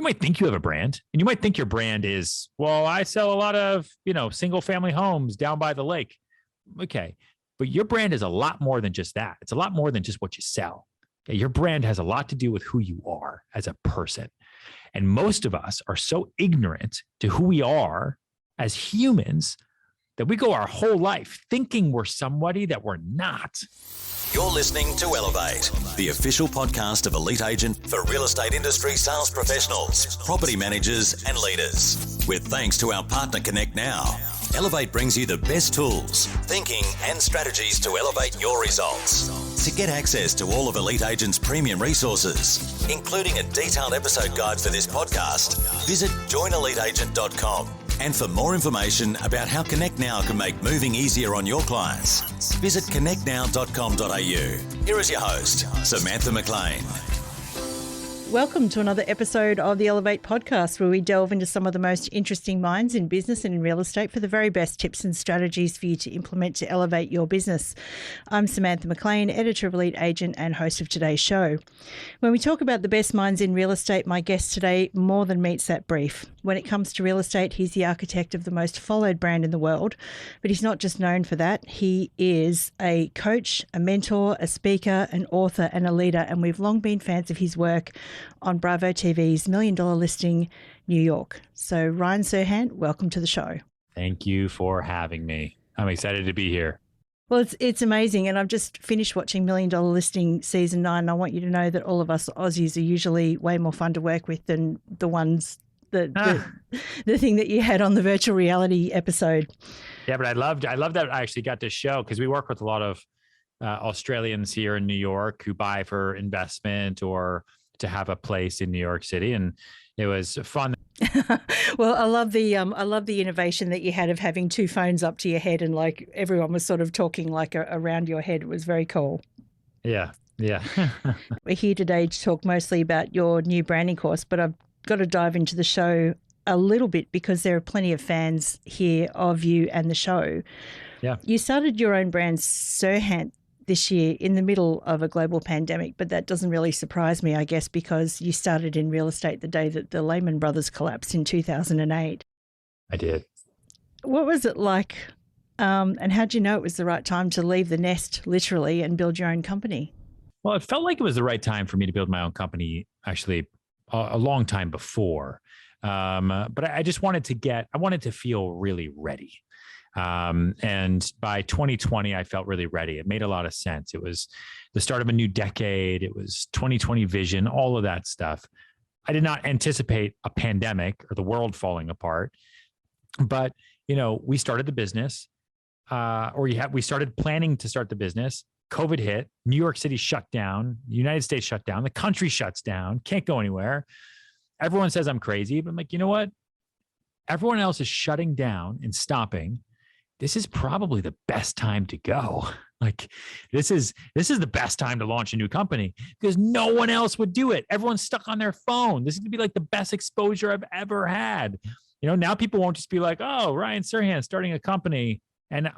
You might think you have a brand, and you might think your brand is, well, I sell a lot of, single family homes down by the lake. Okay. But your brand is a lot more than just that. It's a lot more than just what you sell. Okay? Your brand has a lot to do with who you are as a person. And most of us are so ignorant to who we are as humans that we go our whole life thinking we're somebody that we're not. You're listening to Elevate, the official podcast of Elite Agent for real estate industry sales professionals, property managers, and leaders. With thanks to our partner Connect Now, Elevate brings you the best tools, thinking, and strategies to elevate your results. To get access to all of Elite Agent's premium resources, including a detailed episode guide for this podcast, visit joineliteagent.com. And for more information about how Connect Now can make moving easier on your clients, visit connectnow.com.au. Here is your host, Samantha McLean. Welcome to another episode of the Elevate podcast, where we delve into some of the most interesting minds in business and in real estate for the very best tips and strategies for you to implement to elevate your business. I'm Samantha McLean, editor of Elite Agent and host of today's show. When we talk about the best minds in real estate, my guest today more than meets that brief. When it comes to real estate, he's the architect of the most followed brand in the world, but he's not just known for that. He is a coach, a mentor, a speaker, an author, and a leader, and we've long been fans of his work on Bravo TV's $1 Million Listing New York. So Ryan Serhant, welcome to the show. Thank you for having me. I'm excited to be here. Well, it's amazing. And I've just finished watching $1 Million Listing Season 9. And I want you to know that all of us Aussies are usually way more fun to work with than the ones the thing that you had on the virtual reality episode. Yeah, but I love that I actually got this show because we work with a lot of Australians here in New York who buy for investment or to have a place in New York City, and it was fun. Well, I love the innovation that you had of having two phones up to your head, and like everyone was sort of talking like around your head. It was very cool. Yeah. We're here today to talk mostly about your new branding course, but I've got to dive into the show a little bit because there are plenty of fans here of you and the show. Yeah. You started your own brand, Serhant, this year in the middle of a global pandemic, but that doesn't really surprise me, I guess, because you started in real estate the day that the Lehman Brothers collapsed in 2008. I did. What was it like, and how did you know it was the right time to leave the nest, literally, and build your own company? Well, it felt like it was the right time for me to build my own company, actually, a long time before. But I just wanted to feel really ready. And by 2020, I felt really ready. It made a lot of sense. It was the start of a new decade. It was 2020 vision, all of that stuff. I did not anticipate a pandemic or the world falling apart, but we started the business, we started planning to start the business. COVID hit, New York City shut down, the United States shut down, the country shuts down, can't go anywhere. Everyone says I'm crazy, but I'm like, you know what? Everyone else is shutting down and stopping. This is probably the best time to go. Like this is the best time to launch a new company because no one else would do it. Everyone's stuck on their phone. This is gonna be like the best exposure I've ever had. Now people won't just be like, oh, Ryan Serhant starting a company. And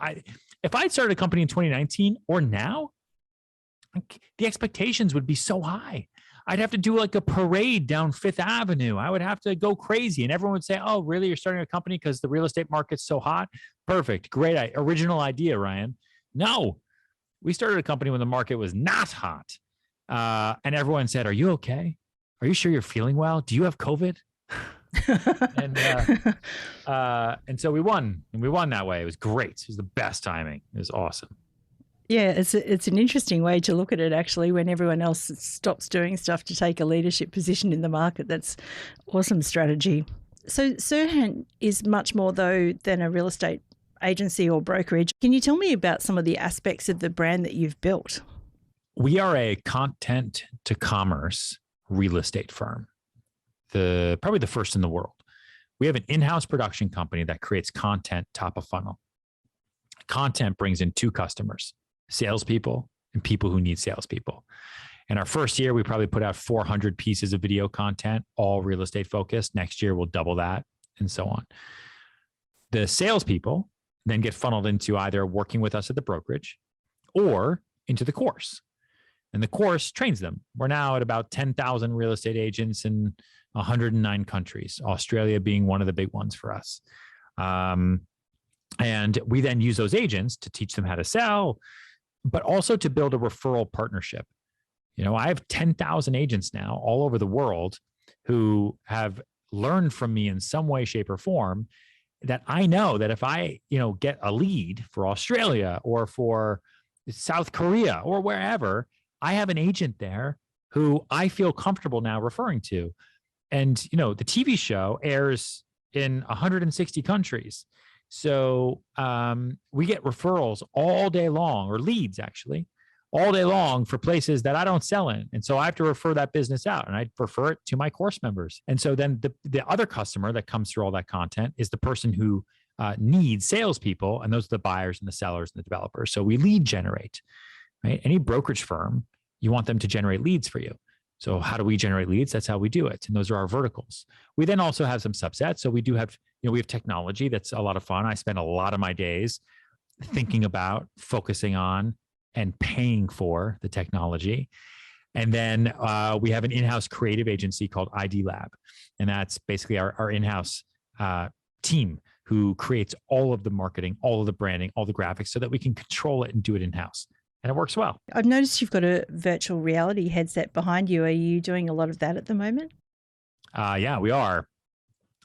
if I'd started a company in 2019 or now, the expectations would be so high. I'd have to do like a parade down Fifth Avenue. I would have to go crazy. And everyone would say, oh, really? You're starting a company because the real estate market's so hot? Perfect. Great. Original idea, Ryan. No, we started a company when the market was not hot. And everyone said, are you okay? Are you sure you're feeling well? Do you have COVID? And so we won, and we won that way. It was great. It was the best timing. It was awesome. Yeah, it's an interesting way to look at it, actually, when everyone else stops doing stuff to take a leadership position in the market. That's awesome strategy. So Serhant is much more, though, than a real estate agency or brokerage. Can you tell me about some of the aspects of the brand that you've built? We are a content to commerce real estate firm, probably the first in the world. We have an in-house production company that creates content top of funnel. Content brings in two customers: salespeople and people who need salespeople. In our first year, we probably put out 400 pieces of video content, all real estate focused. Next year, we'll double that, and so on. The salespeople then get funneled into either working with us at the brokerage or into the course. And the course trains them. We're now at about 10,000 real estate agents in 109 countries, Australia being one of the big ones for us. And we then use those agents to teach them how to sell, but also to build a referral partnership. I have 10,000 agents now all over the world who have learned from me in some way, shape, or form, that I know that if I, get a lead for Australia or for South Korea or wherever, I have an agent there who I feel comfortable now referring to. And, the TV show airs in 160 countries. So we get referrals all day long, or leads actually, all day long for places that I don't sell in. And so I have to refer that business out, and I refer it to my course members. And so then the other customer that comes through all that content is the person who needs salespeople. And those are the buyers and the sellers and the developers. So we lead generate, right? Any brokerage firm, you want them to generate leads for you. So how do we generate leads? That's how we do it. And those are our verticals. We then also have some subsets. So we do have, we have technology that's a lot of fun. I spend a lot of my days thinking about, focusing on, and paying for the technology. And then we have an in-house creative agency called ID Lab. And that's basically our in-house team who creates all of the marketing, all of the branding, all the graphics so that we can control it and do it in-house. And it works well. I've noticed you've got a virtual reality headset behind you. Are you doing a lot of that at the moment? Yeah, we are.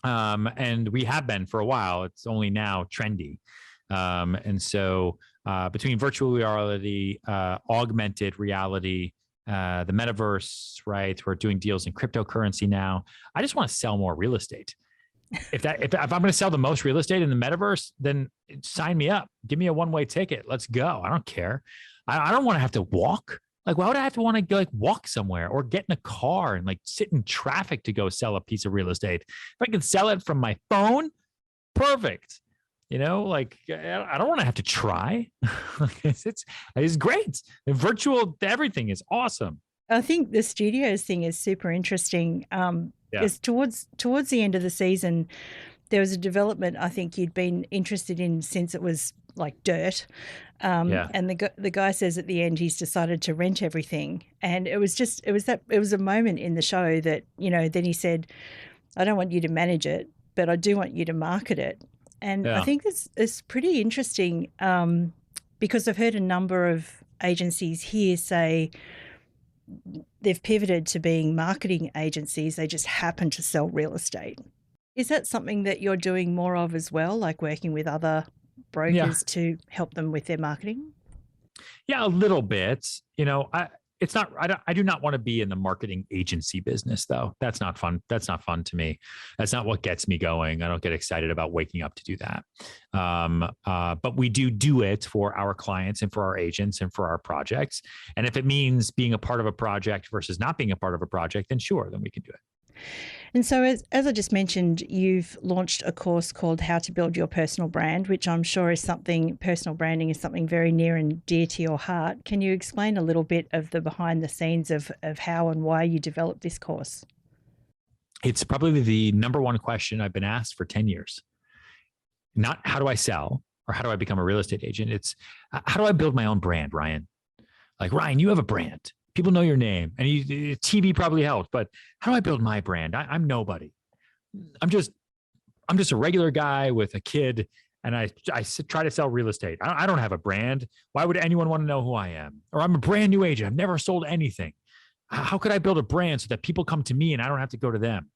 And we have been for a while. It's only now trendy. And so between virtual reality, augmented reality, the metaverse, right? We're doing deals in cryptocurrency now. I just want to sell more real estate. If I'm going to sell the most real estate in the metaverse, then sign me up. Give me a one-way ticket. Let's go. I don't care. I don't want to have to walk. Like, why would I have to want to go walk somewhere or get in a car and sit in traffic to go sell a piece of real estate? If I can sell it from my phone, perfect. I don't want to have to try. It's great. The virtual everything is awesome. I think the studios thing is super interesting. Because towards the end of the season, there was a development I think you'd been interested in since it was like dirt. And the guy says at the end he's decided to rent everything. And it was a moment in the show that, then he said, I don't want you to manage it, but I do want you to market it. And I think it's pretty interesting because I've heard a number of agencies here say they've pivoted to being marketing agencies. They just happen to sell real estate. Is that something that you're doing more of as well, like working with other brokers to help them with their marketing? Yeah, a little bit. I do not want to be in the marketing agency business, though. That's not fun. That's not fun to me. That's not what gets me going. I don't get excited about waking up to do that. But we do it for our clients and for our agents and for our projects. And if it means being a part of a project versus not being a part of a project, then sure, then we can do it. And so as I just mentioned, you've launched a course called How to Build Your Personal Brand, which I'm sure is personal branding is something very near and dear to your heart. Can you explain a little bit of the behind the scenes of how and why you developed this course? It's probably the number one question I've been asked for 10 years. Not how do I sell or how do I become a real estate agent? It's how do I build my own brand, Ryan? Like, Ryan, you have a brand. People know your name, and TV probably helped, but how do I build my brand? I'm nobody. I'm just a regular guy with a kid, and I try to sell real estate. I don't have a brand. Why would anyone want to know who I am? Or I'm a brand new agent. I've never sold anything. How could I build a brand so that people come to me and I don't have to go to them?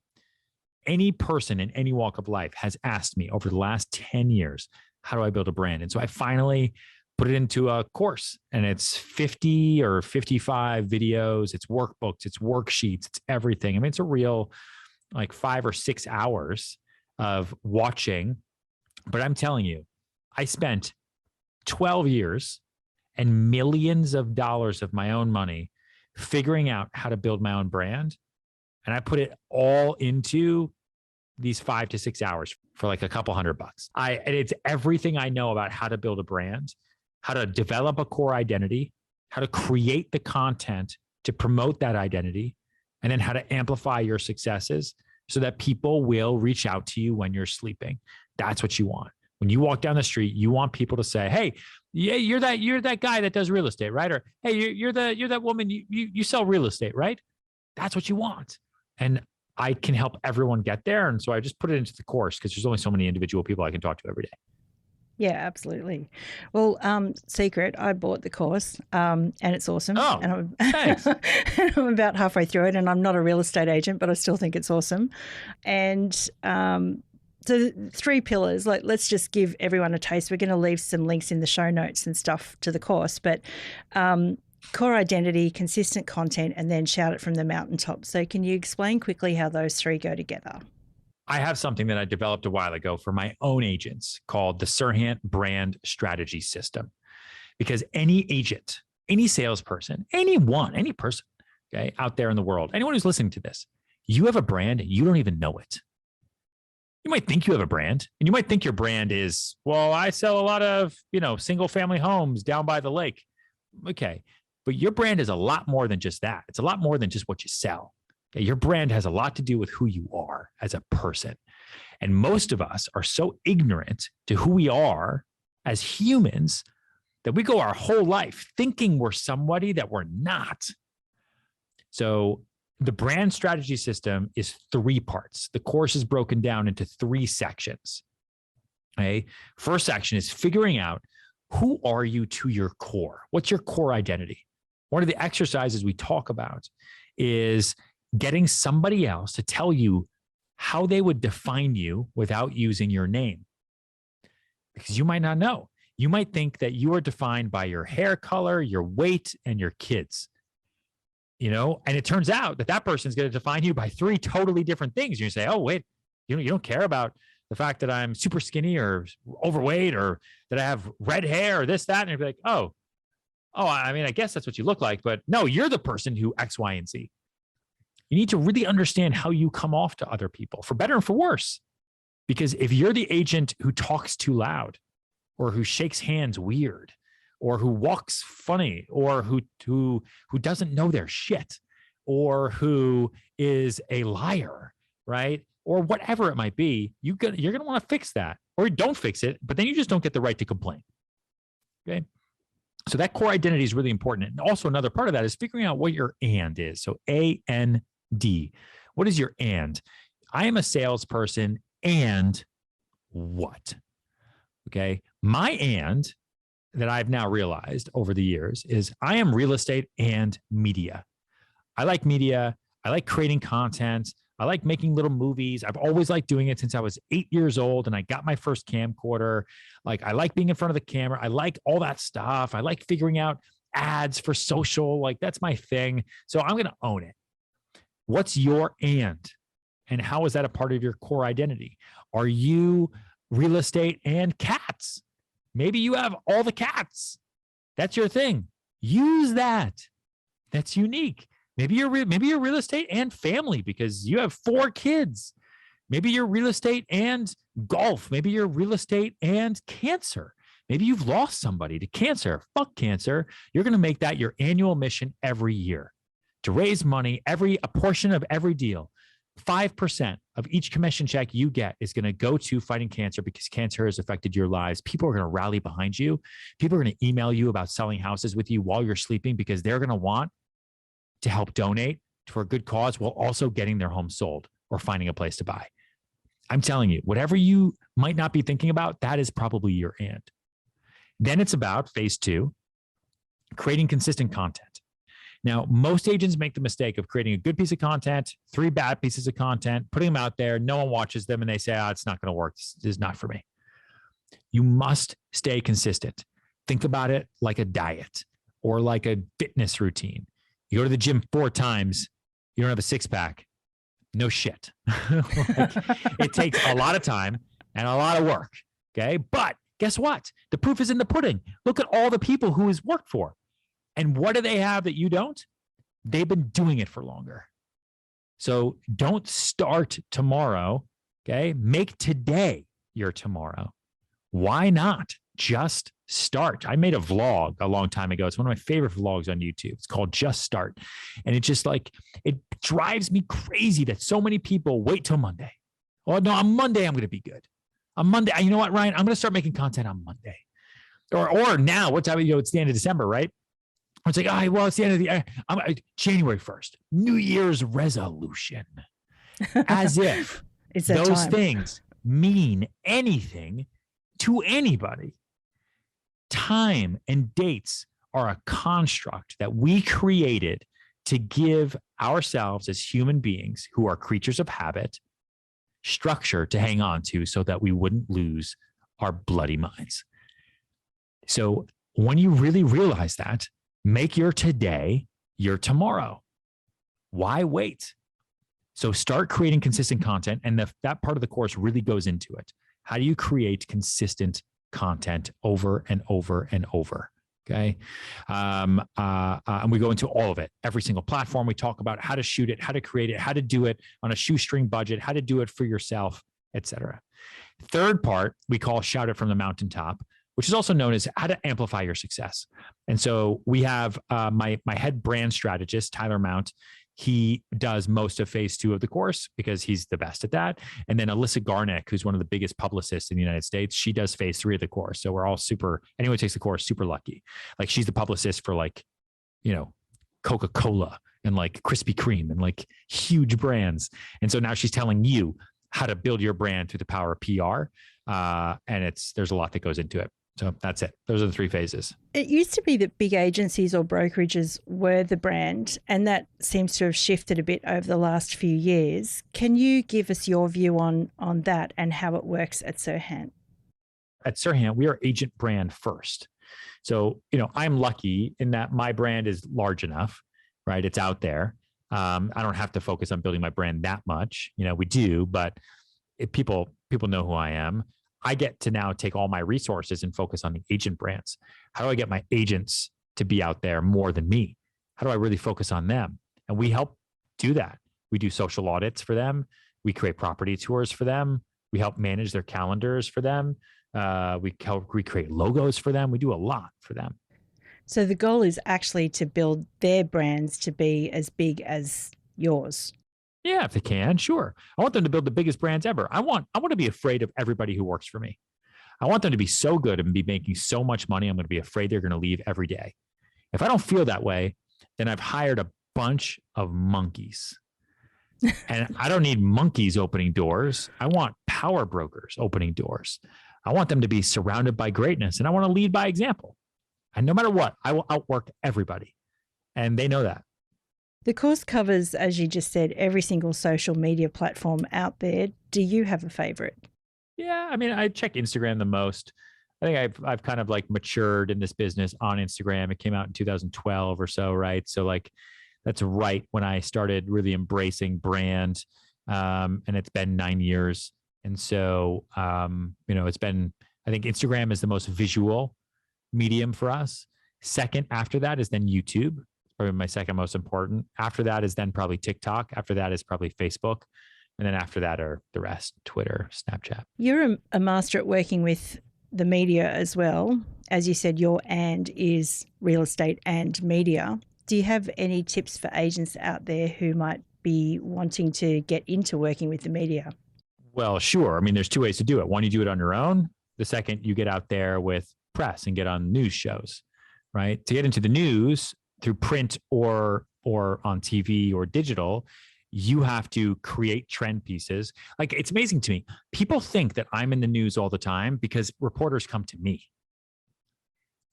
Any person in any walk of life has asked me over the last 10 years, how do I build a brand? And so I finally put it into a course, and it's 50 or 55 videos. It's workbooks, it's worksheets, it's everything. I mean, it's a real 5 or 6 hours of watching, but I'm telling you, I spent 12 years and millions of dollars of my own money figuring out how to build my own brand. And I put it all into these 5 to 6 hours for a couple $100. And it's everything I know about how to build a brand, how to develop a core identity, how to create the content to promote that identity, and then how to amplify your successes so that people will reach out to you when you're sleeping. That's what you want. When you walk down the street, you want people to say, hey, yeah, you're that guy that does real estate, right? Or, hey, you're that woman, you sell real estate, right? That's what you want. And I can help everyone get there. And so I just put it into the course because there's only so many individual people I can talk to every day. Yeah, absolutely. Well, secret, I bought the course and it's awesome. Oh, and thanks. I'm about halfway through it, and I'm not a real estate agent, but I still think it's awesome. And so 3 pillars, like, let's just give everyone a taste. We're going to leave some links in the show notes and stuff to the course, but core identity, consistent content, and then shout it from the mountaintop. So can you explain quickly how those 3 go together? I have something that I developed a while ago for my own agents called the Serhant Brand Strategy System. Because any agent, any salesperson, any person, okay, out there in the world, anyone who's listening to this, you have a brand and you don't even know it. You might think you have a brand, and you might think your brand is, well, I sell a lot of, single family homes down by the lake. Okay. But your brand is a lot more than just that. It's a lot more than just what you sell. Okay? Your brand has a lot to do with who you are as a person. And most of us are so ignorant to who we are as humans that we go our whole life thinking we're somebody that we're not. So the brand strategy system is 3 parts. The course is broken down into 3 sections. Okay. First section is figuring out, who are you to your core? What's your core identity? One of the exercises we talk about is getting somebody else to tell you how they would define you without using your name. Because you might not know. You might think that you are defined by your hair color, your weight, and your kids. And it turns out that person is going to define you by 3 totally different things. You say, oh, wait, you don't care about the fact that I'm super skinny or overweight or that I have red hair or this, that. And you'll be like, oh, I mean, I guess that's what you look like. But no, you're the person who X, Y, and Z. You need to really understand how you come off to other people, for better and for worse. Because if you're the agent who talks too loud, or who shakes hands weird, or who walks funny, or who doesn't know their shit, or who is a liar, right? Or whatever it might be, you're going to want to fix that, or don't fix it, but then you just don't get the right to complain. Okay. So that core identity is really important. And also another part of that is figuring out what your and is. So A-N-D. What is your and? I am a salesperson and what? Okay. My and that I've now realized over the years is I am real estate and media. I like media. I like creating content. I like making little movies. I've always liked doing it since I was 8 years old and I got my first camcorder. Like, I like being in front of the camera. I like all that stuff. I like figuring out ads for social. Like, that's my thing. So I'm going to own it. What's your and how is that a part of your core identity? Are you real estate and cats? Maybe you have all the cats. That's your thing. Use that. That's unique. Maybe you're real estate and family because you have 4 kids. Maybe you're real estate and golf. Maybe you're real estate and cancer. Maybe you've lost somebody to cancer. Fuck cancer. You're going to make that your annual mission every year to raise money. A portion of every deal, 5% of each commission check you get is going to go to fighting cancer because cancer has affected your lives. People are going to rally behind you. People are going to email you about selling houses with you while you're sleeping because they're going to want to help donate for a good cause while also getting their home sold or finding a place to buy. I'm telling you, whatever you might not be thinking about, that is probably your and. Then it's about phase 2, creating consistent content. Now, most agents make the mistake of creating a good piece of content, 3 bad pieces of content, putting them out there. No one watches them and they say, it's not going to work. This is not for me. You must stay consistent. Think about it like a diet or like a fitness routine. You go to the gym 4 times, you don't have a 6-pack. No shit. It takes a lot of time and a lot of work. Okay. But guess what? The proof is in the pudding. Look at all the people who he's worked for. And what do they have that you don't? They've been doing it for longer. So don't start tomorrow. Okay. Make today your tomorrow. Why not just start? I made a vlog a long time ago. It's one of my favorite vlogs on YouTube. It's called Just Start. And it just it drives me crazy that so many people wait till Monday. Oh, no, on Monday, I'm going to be good. On Monday, you know what, Ryan? I'm going to start making content on Monday. Or now, what time? It's the end of December, right? It's like, well, it's the end of the January 1st, New Year's resolution. as if It's that those time. things mean anything to anybody. Time and dates are a construct that we created to give ourselves as human beings who are creatures of habit structure to hang on to so that we wouldn't lose our bloody minds. So when you really realize that, make your today your tomorrow. Why wait? So start creating consistent content. And that part of the course really goes into it. How do you create consistent content over and over and over? Okay. And we go into all of it. Every single platform, we talk about how to shoot it, how to create it, how to do it on a shoestring budget, how to do it for yourself, etc. Third part, we call shout it from the mountaintop, which is also known as how to amplify your success. And so we have my head brand strategist, Tyler Mount. He does most of phase 2 of the course because he's the best at that. And then Alyssa Garnick, who's one of the biggest publicists in the United States, she does phase 3 of the course. So we're all anyone who takes the course, super lucky. Like she's the publicist for Coca-Cola and like Krispy Kreme and like huge brands. And so now she's telling you how to build your brand through the power of PR. And there's a lot that goes into it. So that's it. Those are the 3 phases. It used to be that big agencies or brokerages were the brand, and that seems to have shifted a bit over the last few years. Can you give us your view on that and how it works at Serhant? At Serhant, we are agent brand first. So, I'm lucky in that my brand is large enough, right? It's out there. I don't have to focus on building my brand that much. We do, but if people know who I am. I get to now take all my resources and focus on the agent brands. How do I get my agents to be out there more than me? How do I really focus on them? And we help do that. We do social audits for them. We create property tours for them. We help manage their calendars for them. We help recreate logos for them. We do a lot for them. So the goal is actually to build their brands to be as big as yours. Yeah, if they can, sure. I want them to build the biggest brands ever. I want to be afraid of everybody who works for me. I want them to be so good and be making so much money. I'm going to be afraid they're going to leave every day. If I don't feel that way, then I've hired a bunch of monkeys. And I don't need monkeys opening doors. I want power brokers opening doors. I want them to be surrounded by greatness, and I want to lead by example. And no matter what, I will outwork everybody. And they know that. The course covers, as you just said, every single social media platform out there. Do you have a favorite? Yeah, I check Instagram the most. I think I've kind of like matured in this business on Instagram. It came out in 2012 or so, right? So like that's right when I started really embracing brand. And it's been 9 years. And so, it's been, I think Instagram is the most visual medium for us. Second after that is then YouTube. Probably my second most important. After that is then probably TikTok. After that is probably Facebook. And then after that are the rest, Twitter, Snapchat. You're a master at working with the media as well. As you said, your and is real estate and media. Do you have any tips for agents out there who might be wanting to get into working with the media? Well, sure. There's 2 ways to do it. One, you do it on your own. The second, you get out there with press and get on news shows, right? To get into the news, through print or on TV or digital, you have to create trend pieces. Like it's amazing to me. People think that I'm in the news all the time because reporters come to me.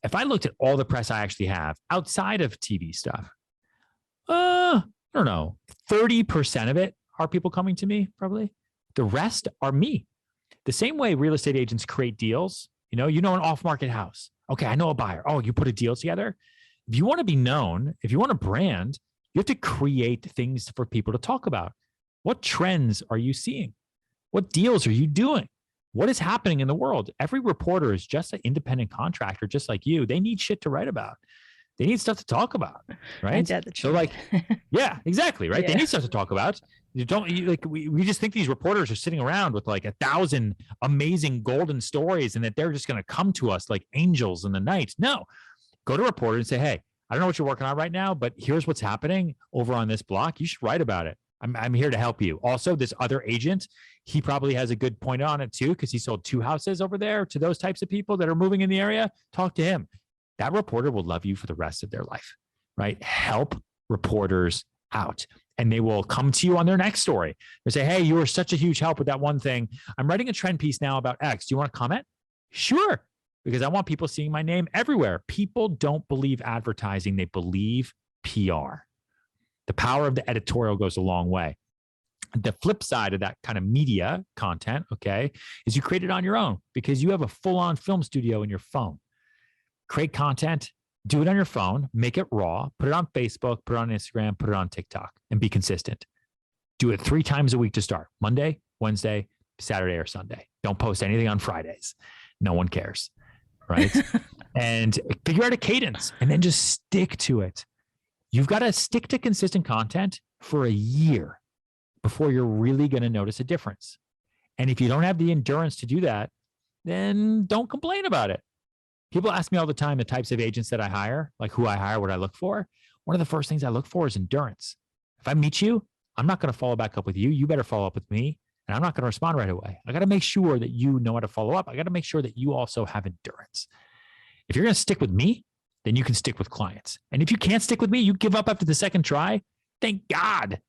If I looked at all the press I actually have outside of TV stuff, I don't know, 30% of it are people coming to me, probably. The rest are me. The same way real estate agents create deals, an off-market house. Okay, I know a buyer. Oh, you put a deal together? If you want to be known, if you want a brand, you have to create things for people to talk about. What trends are you seeing? What deals are you doing? What is happening in the world? Every reporter is just an independent contractor, just like you. They need shit to write about. They need stuff to talk about, right? So like, yeah, exactly, right? Yeah. They need stuff to talk about. We just think these reporters are sitting around with like 1,000 amazing golden stories and that they're just going to come to us like angels in the night. No. Go to a reporter and say, hey, I don't know what you're working on right now, but here's what's happening over on this block. You should write about it. I'm here to help you. Also, this other agent, he probably has a good point on it too, because he sold 2 houses over there to those types of people that are moving in the area. Talk to him. That reporter will love you for the rest of their life, right? Help reporters out. and they will come to you on their next story. They say, hey, you were such a huge help with that one thing. I'm writing a trend piece now about X. Do you want to comment? Sure. Because I want people seeing my name everywhere. People don't believe advertising. They believe PR. The power of the editorial goes a long way. The flip side of that kind of media content, okay, is you create it on your own because you have a full-on film studio in your phone. Create content, do it on your phone, make it raw, put it on Facebook, put it on Instagram, put it on TikTok, and be consistent. Do it 3 times a week to start: Monday, Wednesday, Saturday, or Sunday. Don't post anything on Fridays. No one cares, right? And figure out a cadence and then just stick to it. You've got to stick to consistent content for a year before you're really going to notice a difference. And if you don't have the endurance to do that, then don't complain about it. People ask me all the time the types of agents that I hire, like who I hire, what I look for. One of the first things I look for is endurance. If I meet you, I'm not going to follow back up with you. You better follow up with me, and I'm not going to respond right away. I got to make sure that you know how to follow up. I got to make sure that you also have endurance. If you're going to stick with me, then you can stick with clients. And if you can't stick with me, you give up after the second try. Thank God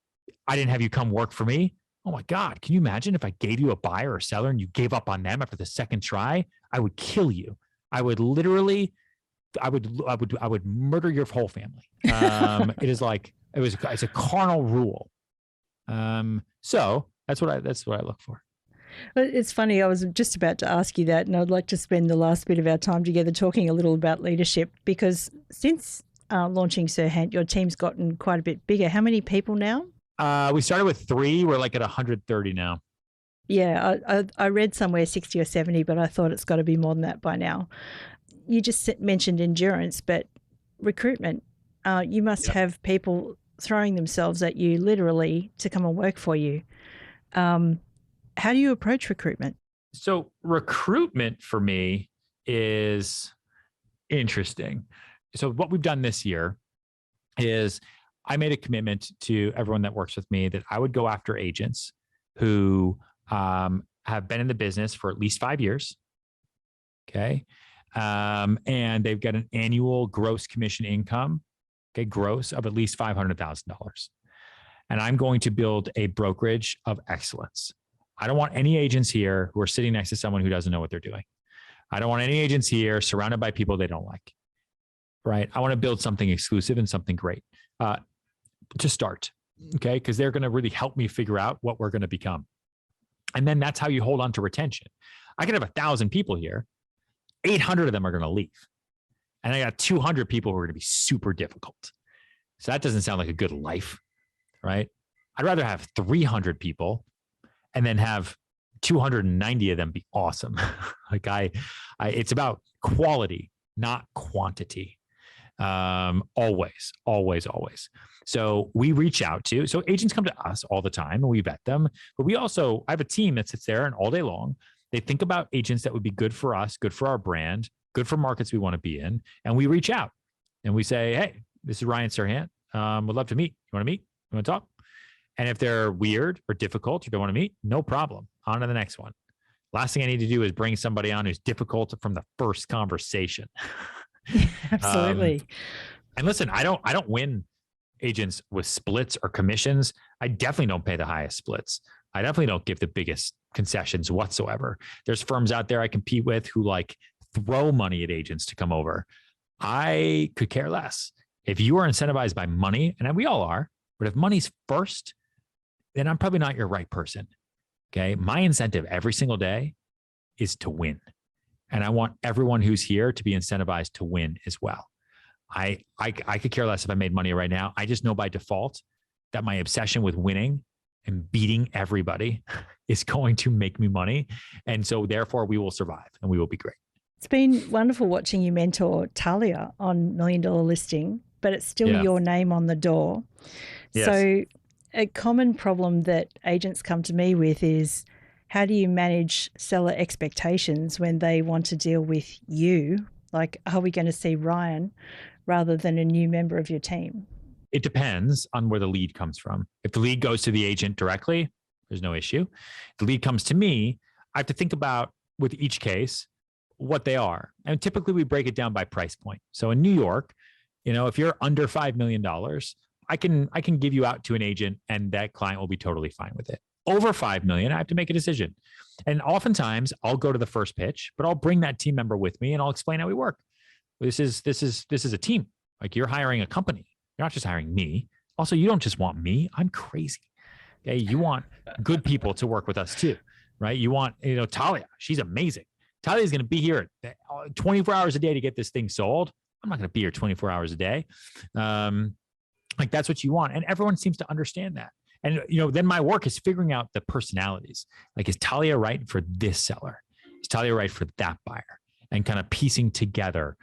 I didn't have you come work for me. Oh my God. Can you imagine if I gave you a buyer or seller and you gave up on them after the second try? I would kill you. I would literally, I would murder your whole family. It's a carnal rule. So that's what I look for. It's funny. I was just about to ask you that, and I'd like to spend the last bit of our time together talking a little about leadership, because since launching Serhant, your team's gotten quite a bit bigger. How many people now? We started with 3. We're like at 130 now. Yeah, I read somewhere 60 or 70, but I thought it's got to be more than that by now. You just mentioned endurance, but recruitment. You must have people throwing themselves at you literally to come and work for you. How do you approach recruitment? So recruitment for me is interesting. So what we've done this year is I made a commitment to everyone that works with me that I would go after agents who have been in the business for at least 5 years. Okay. And they've got an annual gross commission income, okay, gross of at least $500,000. And I'm going to build a brokerage of excellence. I don't want any agents here who are sitting next to someone who doesn't know what they're doing. I don't want any agents here surrounded by people they don't like, right? I want to build something exclusive and something great to start, okay? Because they're going to really help me figure out what we're going to become. And then that's how you hold on to retention. I could have 1,000 people here. 800 of them are going to leave. And I got 200 people who are going to be super difficult. So that doesn't sound like a good life, right? I'd rather have 300 people and then have 290 of them be awesome. Like it's about quality, not quantity. Always. So we reach out to, so agents come to us all the time and we vet them, but I have a team that sits there and all day long, they think about agents that would be good for us, good for our brand, good for markets we want to be in. And we reach out and we say, hey, this is Ryan Serhant. Would love to meet. You want to meet? You want to talk? And if they're weird or difficult or don't want to meet, no problem. On to the next one. Last thing I need to do is bring somebody on who's difficult from the first conversation. Absolutely. And listen, I don't win agents with splits or commissions. I definitely don't pay the highest splits. I definitely don't give the biggest concessions whatsoever. There's firms out there I compete with who like throw money at agents to come over. I could care less. If you are incentivized by money, and we all are, but if money's first, then I'm probably not your right person. Okay. My incentive every single day is to win. And I want everyone who's here to be incentivized to win as well. I could care less if I made money right now. I just know by default that my obsession with winning and beating everybody is going to make me money. And so therefore we will survive and we will be great. It's been wonderful watching you mentor Talia on $1 Million Listing, but it's still your name on the door. Yes. So a common problem that agents come to me with is, how do you manage seller expectations when they want to deal with you? Like, are we going to see Ryan rather than a new member of your team? It depends on where the lead comes from. If the lead goes to the agent directly, there's no issue. If the lead comes to me, I have to think about, with each case, what they are. And typically we break it down by price point. So in New York, if you're under $5 million, I can give you out to an agent and that client will be totally fine with it. Over 5 million, I have to make a decision. And oftentimes I'll go to the first pitch, but I'll bring that team member with me and I'll explain how we work. This is a team. Like, you're hiring a company. You're not just hiring me. Also, you don't just want me. I'm crazy. Okay. You want good people to work with us too, right? You want, Talia, she's amazing. Talia's going to be here 24 hours a day to get this thing sold. I'm not going to be here 24 hours a day. Like, that's what you want. And everyone seems to understand that. And, then my work is figuring out the personalities. Like, is Talia right for this seller? Is Talia right for that buyer? And kind of piecing together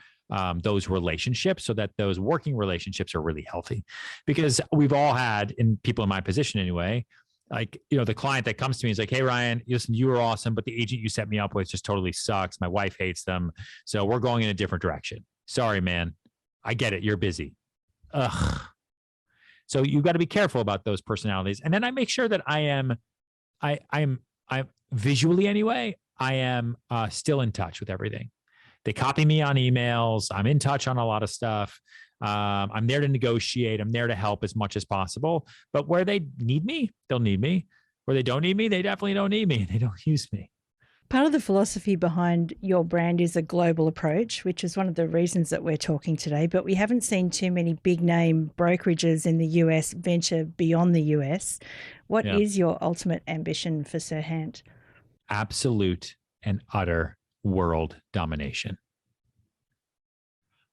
those relationships so that those working relationships are really healthy. Because we've all had, in people in my position anyway, like, the client that comes to me is like, hey, Ryan, listen, you were awesome, but the agent you set me up with just totally sucks. My wife hates them. So we're going in a different direction. Sorry, man. I get it. You're busy. Ugh. So you've got to be careful about those personalities. And then I make sure that I'm visually anyway, I am still in touch with everything. They copy me on emails. I'm in touch on a lot of stuff. I'm there to negotiate. I'm there to help as much as possible. But where they need me, they'll need me. Where they don't need me, they definitely don't need me. They don't use me. Part of the philosophy behind your brand is a global approach, which is one of the reasons that we're talking today. But we haven't seen too many big name brokerages in the US venture beyond the US. What is your ultimate ambition for Serhant? Absolute and utter world domination.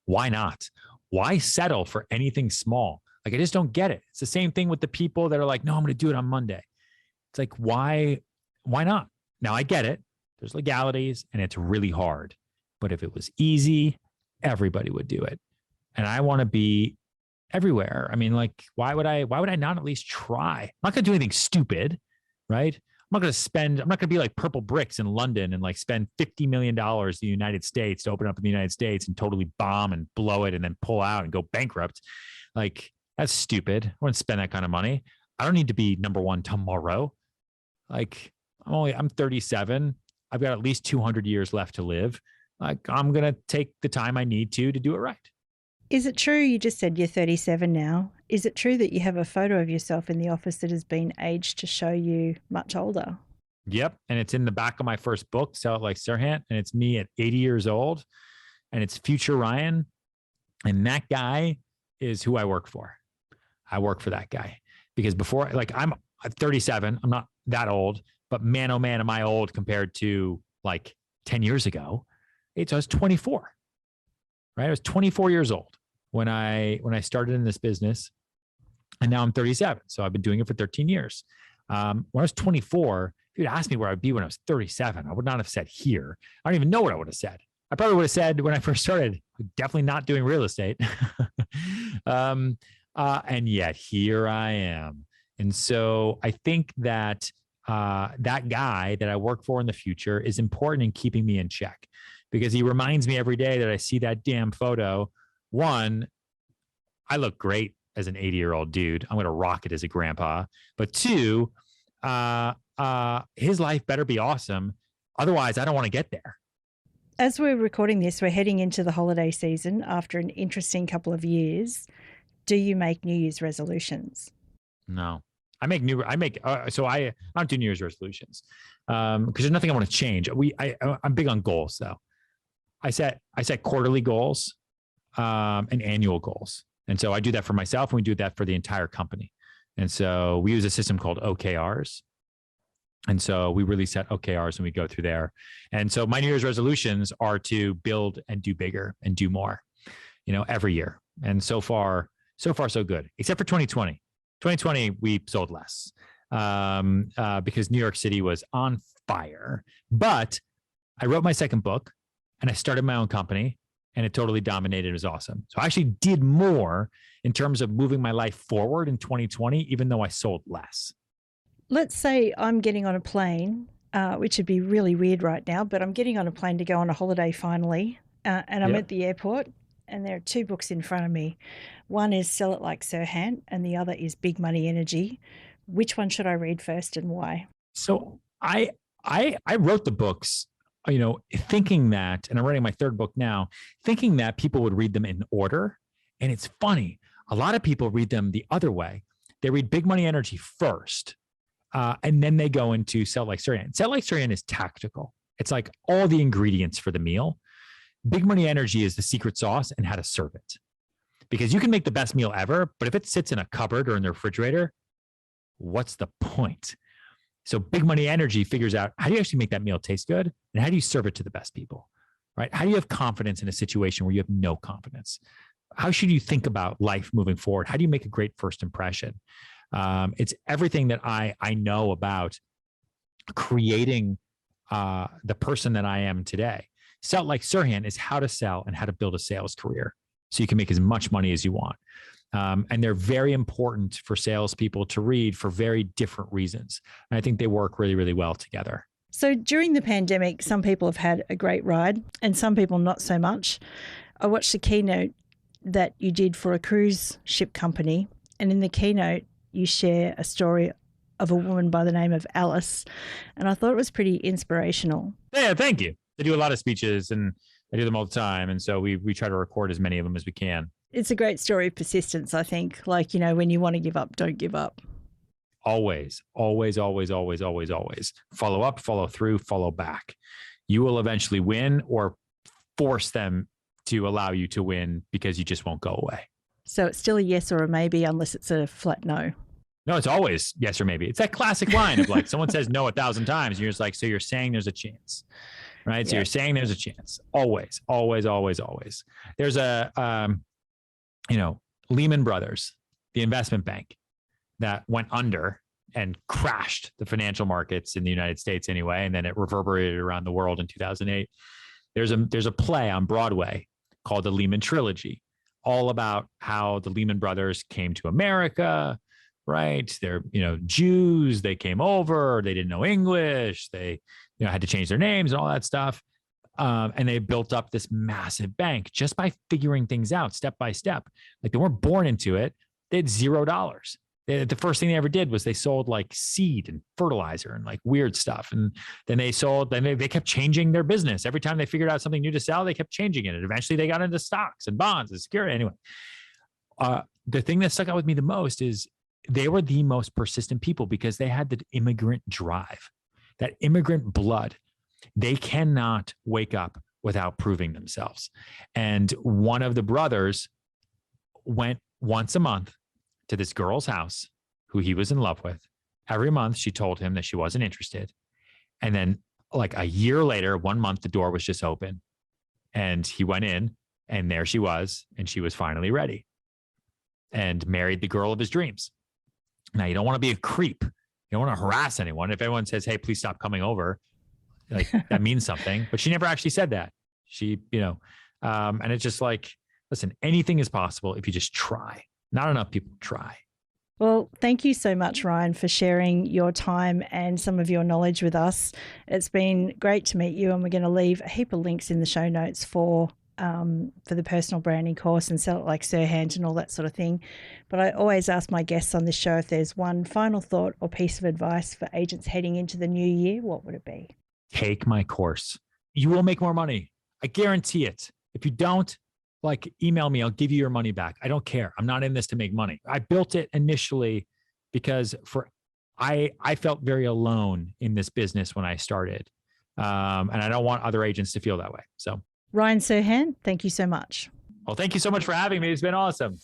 Why not? Why settle for anything small? Like, I just don't get it. It's the same thing with the people that are like, no, I'm going to do it on Monday. It's like, why not? Now, I get it. There's legalities and it's really hard. But if it was easy, everybody would do it. And I want to be everywhere. I mean, like, why would I not at least try? I'm not going to do anything stupid, right? I'm not going to be like Purple Bricks in London and like spend $50 million in the United States to open up in the United States and totally bomb and blow it and then pull out and go bankrupt. Like, that's stupid. I wouldn't spend that kind of money. I don't need to be number one tomorrow. Like, I'm 37. I've got at least 200 years left to live. Like, I'm going to take the time I need to do it right. Is it true, you just said you're 37 now, is it true that you have a photo of yourself in the office that has been aged to show you much older? Yep. And it's in the back of my first book, Sell It Like Serhant. And it's me at 80 years old. And it's future Ryan. And that guy is who I work for. I work for that guy. Because before, like, I'm 37. I'm not that old. But man, oh man, am I old compared to like 10 years ago. I was 24. Right? I was 24 years old when I started in this business, and now I'm 37. So I've been doing it for 13 years. When I was 24, if you'd asked me where I'd be when I was 37, I would not have said here. I don't even know what I would have said. I probably would have said when I first started, definitely not doing real estate. And yet here I am. And so I think that that guy that I work for in the future is important in keeping me in check, because he reminds me every day that I see that damn photo. One, I look great as an 80-year-old dude. I'm going to rock it as a grandpa. But two, his life better be awesome. Otherwise, I don't want to get there. As we're recording this, we're heading into the holiday season after an interesting couple of years. Do you make New Year's resolutions? No. I don't do New Year's resolutions because there's nothing I want to change. I'm big on goals though. I set quarterly goals and annual goals. And so I do that for myself, and we do that for the entire company. And so we use a system called OKRs. And so we really set OKRs and we go through there. And so my New Year's resolutions are to build and do bigger and do more, every year. And so far, so good, except for 2020. 2020, we sold less because New York City was on fire. But I wrote my second book and I started my own company, and it totally dominated. It was awesome. So I actually did more in terms of moving my life forward in 2020, even though I sold less. Let's say I'm getting on a plane, which would be really weird right now, but I'm getting on a plane to go on a holiday finally, and I'm at the airport, and there are two books in front of me. One is Sell It Like Serhant, and the other is Big Money Energy. Which one should I read first, and why? So I wrote the books, thinking that, and I'm writing my third book now, thinking that people would read them in order. And it's funny. A lot of people read them the other way. They read Big Money Energy first, and then they go into Sell Like Sirhan. Sell Like Sirhan is tactical. It's like all the ingredients for the meal. Big Money Energy is the secret sauce and how to serve it. Because you can make the best meal ever, but if it sits in a cupboard or in the refrigerator, what's the point? So Big Money Energy figures out how do you actually make that meal taste good and how do you serve it to the best people, right? How do you have confidence in a situation where you have no confidence? How should you think about life moving forward? How do you make a great first impression? It's everything that I know about creating the person that I am today. Sell Like Sirhan is how to sell and how to build a sales career so you can make as much money as you want. And they're very important for salespeople to read for very different reasons. And I think they work really, really well together. So during the pandemic, some people have had a great ride and some people not so much. I watched the keynote that you did for a cruise ship company. And in the keynote, you share a story of a woman by the name of Alice. And I thought it was pretty inspirational. Yeah, thank you. I do a lot of speeches and I do them all the time. And so we try to record as many of them as we can. It's a great story of persistence, I think. Like, when you want to give up, don't give up. Always, always, always, always, always, always. Follow up, follow through, follow back. You will eventually win or force them to allow you to win because you just won't go away. So it's still a yes or a maybe unless it's a flat no. No, it's always yes or maybe. It's that classic line of like someone says no 1,000 times. And you're just like, so you're saying there's a chance, right? So you're saying there's a chance. Always, always, always, always. There's a, Lehman Brothers, the investment bank that went under and crashed the financial markets in the United States anyway. And then it reverberated around the world in 2008. There's a play on Broadway called the Lehman Trilogy, all about how the Lehman Brothers came to America, right? They're, Jews, they came over, they didn't know English, they, had to change their names and all that stuff. And they built up this massive bank just by figuring things out step by step. Like they weren't born into it. They had $0. The first thing they ever did was they sold like seed and fertilizer and like weird stuff. And then they kept changing their business. Every time they figured out something new to sell, they kept changing it. And eventually they got into stocks and bonds and security. Anyway, the thing that stuck out with me the most is they were the most persistent people because they had the immigrant drive, that immigrant blood. They cannot wake up without proving themselves. And one of the brothers went once a month to this girl's house who he was in love with. Every month she told him that she wasn't interested. And then like a year later, 1 month, the door was just open and he went in and there she was. And she was finally ready and married the girl of his dreams. Now you don't want to be a creep. You don't want to harass anyone. If anyone says, hey, please stop coming over, like that means something, but she never actually said that. She, and it's just like, listen, anything is possible if you just try. Not enough people try. Well, thank you so much, Ryan, for sharing your time and some of your knowledge with us. It's been great to meet you, and we're going to leave a heap of links in the show notes for the personal branding course and Sell It Like Sirhan and all that sort of thing. But I always ask my guests on this show if there's one final thought or piece of advice for agents heading into the new year, what would it be? Take my course. You will make more money. I guarantee it. If you don't, email me, I'll give you your money back. I don't care. I'm not in this to make money. I built it initially because I felt very alone in this business when I started. And I don't want other agents to feel that way. So Ryan Sirhan, thank you so much. Well, thank you so much for having me. It's been awesome.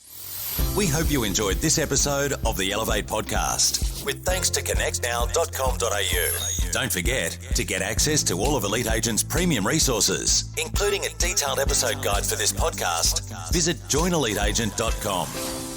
We hope you enjoyed this episode of the Elevate podcast with thanks to connectnow.com.au. Don't forget to get access to all of Elite Agent's premium resources, including a detailed episode guide for this podcast. Visit joineliteagent.com.